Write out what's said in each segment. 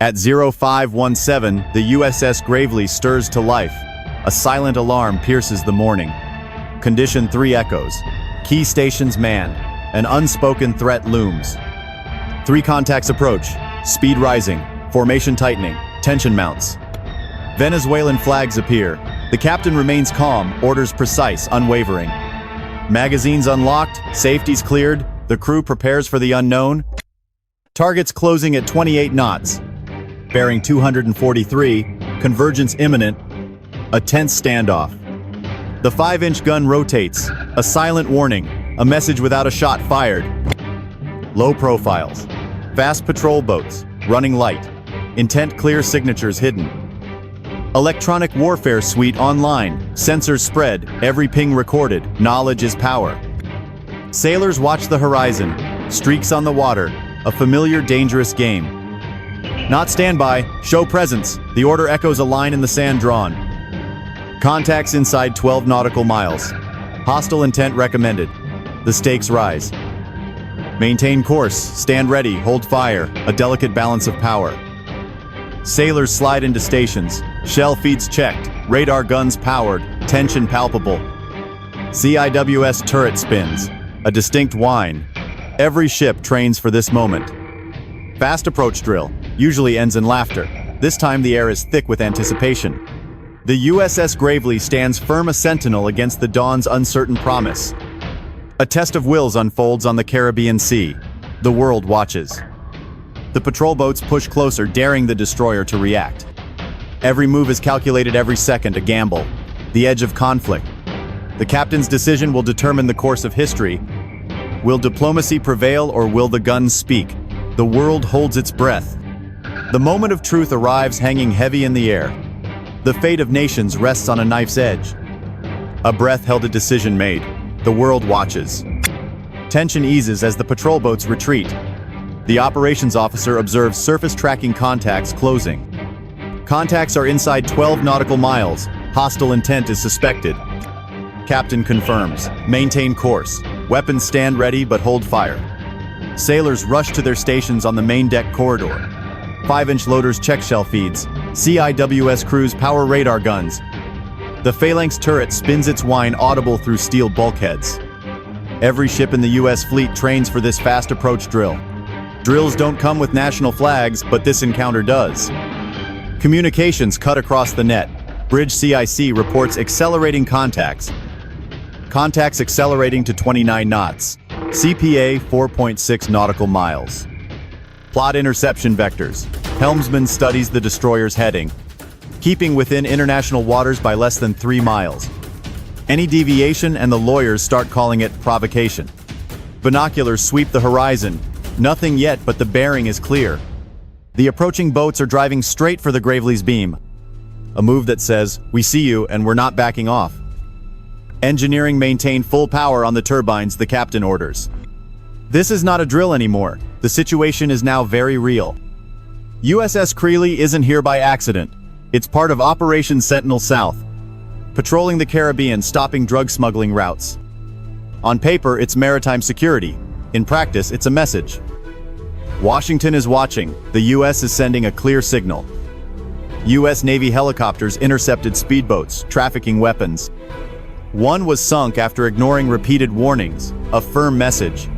At 0517, the USS Gravely stirs to life. A silent alarm pierces the morning. Condition 3 echoes. Key stations manned. An unspoken threat looms. 3 contacts approach. Speed rising. Formation tightening. Tension mounts. Venezuelan flags appear. The captain remains calm, orders precise, unwavering. Magazines unlocked, safeties cleared, the crew prepares for the unknown. Targets closing at 28 knots. Bearing 243, convergence imminent, a tense standoff. The 5-inch gun rotates, a silent warning, a message without a shot fired. Low profiles, fast patrol boats, running light, intent clear signatures hidden. Electronic warfare suite online, sensors spread, every ping recorded, knowledge is power. Sailors watch the horizon, streaks on the water, a familiar dangerous game. Not standby, show presence. The order echoes a line in the sand drawn. Contacts inside 12 nautical miles. Hostile intent recommended. The stakes rise. Maintain course, stand ready, hold fire, a delicate balance of power. Sailors slide into stations, shell feeds checked, radar guns powered, tension palpable. CIWS turret spins, a distinct whine. Every ship trains for this moment. Fast approach drill, usually ends in laughter. This time the air is thick with anticipation. The USS Gravely stands firm, a sentinel against the dawn's uncertain promise. A test of wills unfolds on the Caribbean Sea. The world watches. The patrol boats push closer, daring the destroyer to react. Every move is calculated, every second a gamble. The edge of conflict. The captain's decision will determine the course of history. Will diplomacy prevail or will the guns speak? The world holds its breath. The moment of truth arrives, hanging heavy in the air. The fate of nations rests on a knife's edge. A breath held, a decision made. The world watches. Tension eases as the patrol boats retreat. The operations officer observes surface tracking contacts closing. Contacts are inside 12 nautical miles. Hostile intent is suspected. Captain confirms. Maintain course. Weapons stand ready but hold fire. Sailors rush to their stations on the main deck corridor. 5-inch loaders check shell feeds. CIWS crews power radar guns. The phalanx turret spins its whine, audible through steel bulkheads. Every ship in the U.S. fleet trains for this fast approach drill. Drills don't come with national flags, but this encounter does. Communications cut across the net. Bridge CIC reports accelerating contacts. Contacts accelerating to 29 knots. CPA 4.6 nautical miles. Plot interception vectors. Helmsman studies the destroyer's heading. Keeping within international waters by less than 3 miles. Any deviation and the lawyers start calling it provocation. Binoculars sweep the horizon. Nothing yet, but the bearing is clear. The approaching boats are driving straight for the Gravely's beam. A move that says, "We see you and we're not backing off." Engineering maintain full power on the turbines, the captain orders. This is not a drill anymore. The situation is now very real. USS Gravely isn't here by accident. It's part of Operation Sentinel South, patrolling the Caribbean, stopping drug smuggling routes. On paper, it's maritime security. In practice, it's a message. Washington is watching. The U.S. is sending a clear signal. U.S. Navy helicopters intercepted speedboats, trafficking weapons. One was sunk after ignoring repeated warnings, a firm message.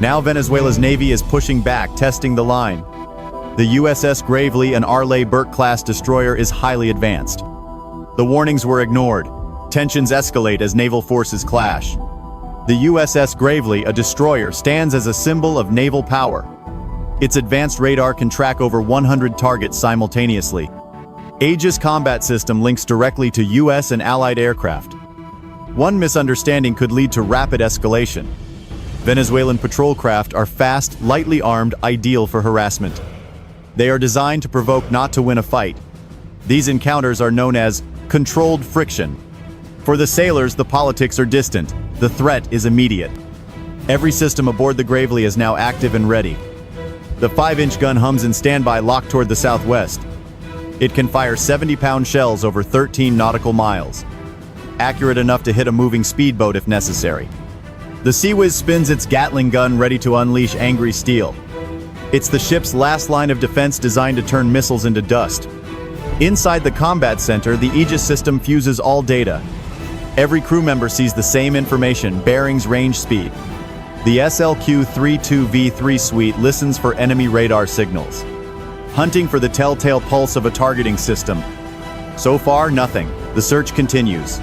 Now Venezuela's Navy is pushing back, testing the line. The USS Gravely, an Arleigh-Burke-class destroyer, is highly advanced. The warnings were ignored. Tensions escalate as naval forces clash. The USS Gravely, a destroyer, stands as a symbol of naval power. Its advanced radar can track over 100 targets simultaneously. Aegis combat system links directly to U.S. and Allied aircraft. One misunderstanding could lead to rapid escalation. Venezuelan patrol craft are fast, lightly armed, ideal for harassment. They are designed to provoke, not to win a fight. These encounters are known as controlled friction. For the sailors, the politics are distant. The threat is immediate. Every system aboard the Gravely is now active and ready. The 5-inch gun hums in standby, locked toward the southwest. It can fire 70-pound shells over 13 nautical miles. Accurate enough to hit a moving speedboat if necessary. The Sea Whiz spins its Gatling gun, ready to unleash angry steel. It's the ship's last line of defense designed to turn missiles into dust. Inside the combat center, the Aegis system fuses all data. Every crew member sees the same information: bearings, range, speed. The SLQ-32V3 suite listens for enemy radar signals, hunting for the telltale pulse of a targeting system. So far, nothing. The search continues.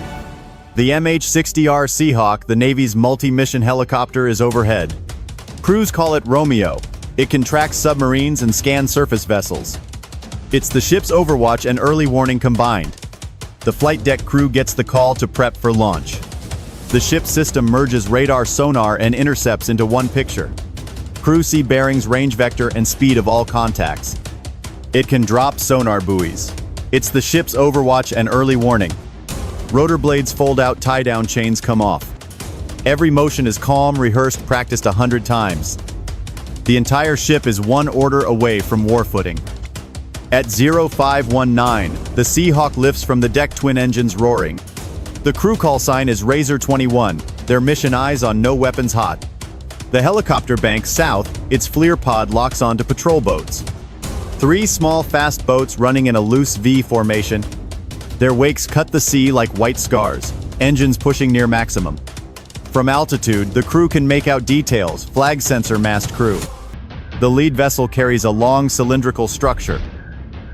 The MH-60R Seahawk, the Navy's multi-mission helicopter, is overhead. Crews call it Romeo. It can track submarines and scan surface vessels. It's the ship's overwatch and early warning combined. The flight deck crew gets the call to prep for launch. The ship's system merges radar, sonar, and intercepts into one picture. Crew see bearings, range vector, and speed of all contacts. It can drop sonar buoys. It's the ship's overwatch and early warning. Rotor blades fold out, tie-down chains come off. Every motion is calm, rehearsed, practiced 100 times. The entire ship is one order away from war footing. At 0519, the Seahawk lifts from the deck, twin engines roaring. The crew call sign is Razor 21, their mission eyes on no weapons hot. The helicopter banks south, its FLIR pod locks onto patrol boats. 3 small fast boats running in a loose V formation. Their wakes cut the sea like white scars, engines pushing near maximum. From altitude, the crew can make out details: flag sensor, mast, crew. The lead vessel carries a long cylindrical structure,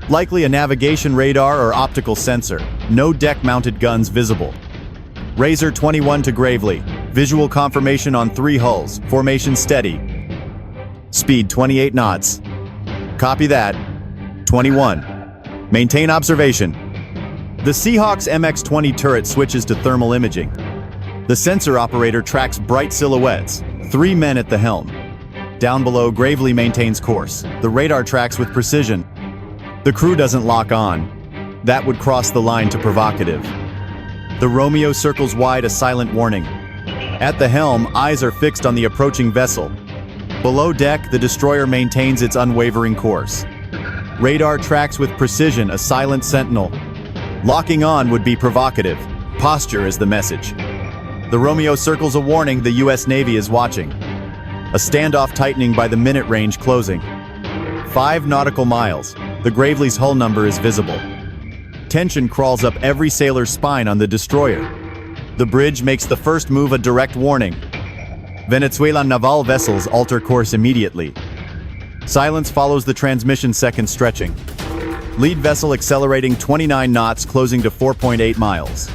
likely a navigation radar or optical sensor. No deck-mounted guns visible. Razor 21 to Gravely. Visual confirmation on 3 hulls. Formation steady. Speed 28 knots. Copy that. 21. Maintain observation. The Seahawk's MX-20 turret switches to thermal imaging. The sensor operator tracks bright silhouettes. 3 men at the helm. Down below, Gravely maintains course. The radar tracks with precision. The crew doesn't lock on. That would cross the line to provocative. The Romeo circles wide, a silent warning. At the helm, eyes are fixed on the approaching vessel. Below deck, the destroyer maintains its unwavering course. Radar tracks with precision, a silent sentinel. Locking on would be provocative. Posture is the message. The Romeo circles a warning: the US Navy is watching. A standoff tightening by the minute, range closing. 5 nautical miles. The Gravely's hull number is visible. Tension crawls up every sailor's spine on the destroyer. The bridge makes the first move a direct warning. Venezuelan Naval vessels alter course immediately. Silence follows the transmission, second stretching. Lead vessel accelerating 29 knots, closing to 4.8 miles.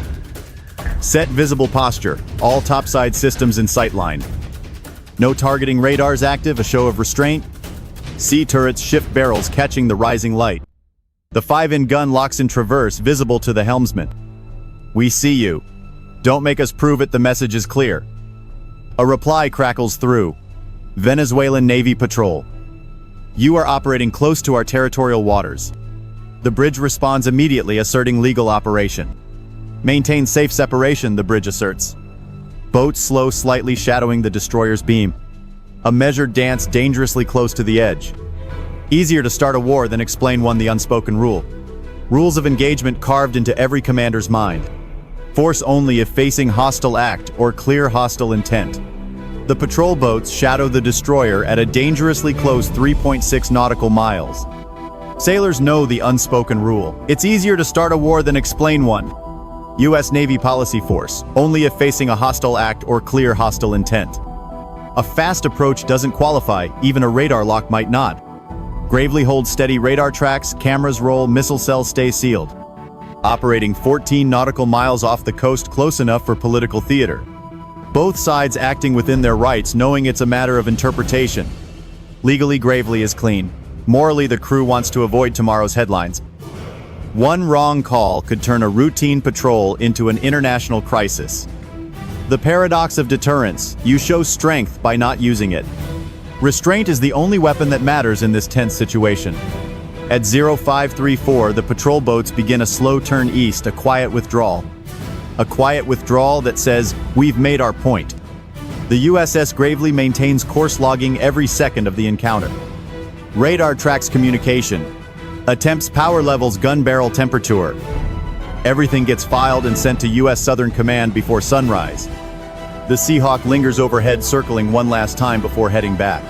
Set visible posture. All topside systems in sightline. No targeting radars active, a show of restraint. Sea turrets shift barrels, catching the rising light. The 5-in gun locks in traverse, visible to the helmsman. We see you. Don't make us prove it, the message is clear. A reply crackles through. Venezuelan Navy patrol. You are operating close to our territorial waters. The bridge responds immediately, asserting legal operation. Maintain safe separation, the bridge asserts. Boats slow, slightly shadowing the destroyer's beam. A measured dance, dangerously close to the edge. Easier to start a war than explain one, the unspoken rule. Rules of engagement carved into every commander's mind. Force only if facing hostile act or clear hostile intent. The patrol boats shadow the destroyer at a dangerously close 3.6 nautical miles. Sailors know the unspoken rule. It's easier to start a war than explain one. US Navy policy: force only if facing a hostile act or clear hostile intent. A fast approach doesn't qualify, even a radar lock might not. Gravely holds steady, radar tracks, cameras roll, missile cells stay sealed. Operating 14 nautical miles off the coast, close enough for political theater. Both sides acting within their rights, knowing it's a matter of interpretation. Legally, Gravely is clean. Morally, the crew wants to avoid tomorrow's headlines. One wrong call could turn a routine patrol into an international crisis. The paradox of deterrence: you show strength by not using it. Restraint is the only weapon that matters in this tense situation. At 0534, the patrol boats begin a slow turn east, a quiet withdrawal. A quiet withdrawal that says, we've made our point. The USS Gravely maintains course, logging every second of the encounter. Radar tracks communication. Attempts power levels, gun barrel temperature. Everything gets filed and sent to US Southern Command before sunrise. The Seahawk lingers overhead, circling one last time before heading back.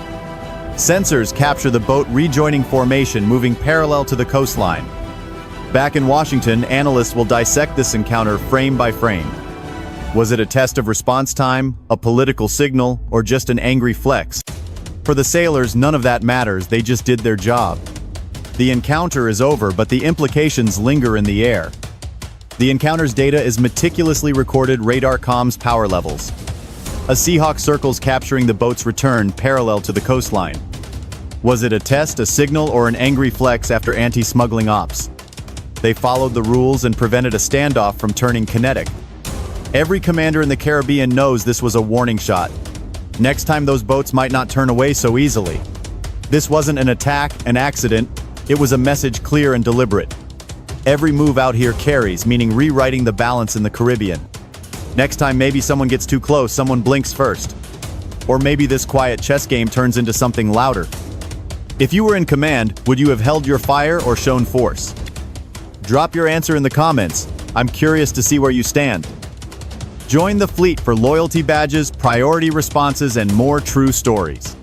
Sensors capture the boat rejoining formation, moving parallel to the coastline. Back in Washington, analysts will dissect this encounter frame by frame. Was it a test of response time, a political signal, or just an angry flex? For the sailors, none of that matters, they just did their job. The encounter is over, but the implications linger in the air. The encounter's data is meticulously recorded radar comms power levels. A Seahawk circles capturing the boat's return parallel to the coastline. Was it a test, a signal, or an angry flex after anti-smuggling ops? They followed the rules and prevented a standoff from turning kinetic. Every commander in the Caribbean knows this was a warning shot. Next time those boats might not turn away so easily. This wasn't an attack, an accident. It was a message clear and deliberate. Every move out here carries, meaning rewriting the balance in the Caribbean. Next time maybe someone gets too close, someone blinks first. Or maybe this quiet chess game turns into something louder. If you were in command, would you have held your fire or shown force? Drop your answer in the comments. I'm curious to see where you stand. Join the fleet for loyalty badges, priority responses, and more true stories.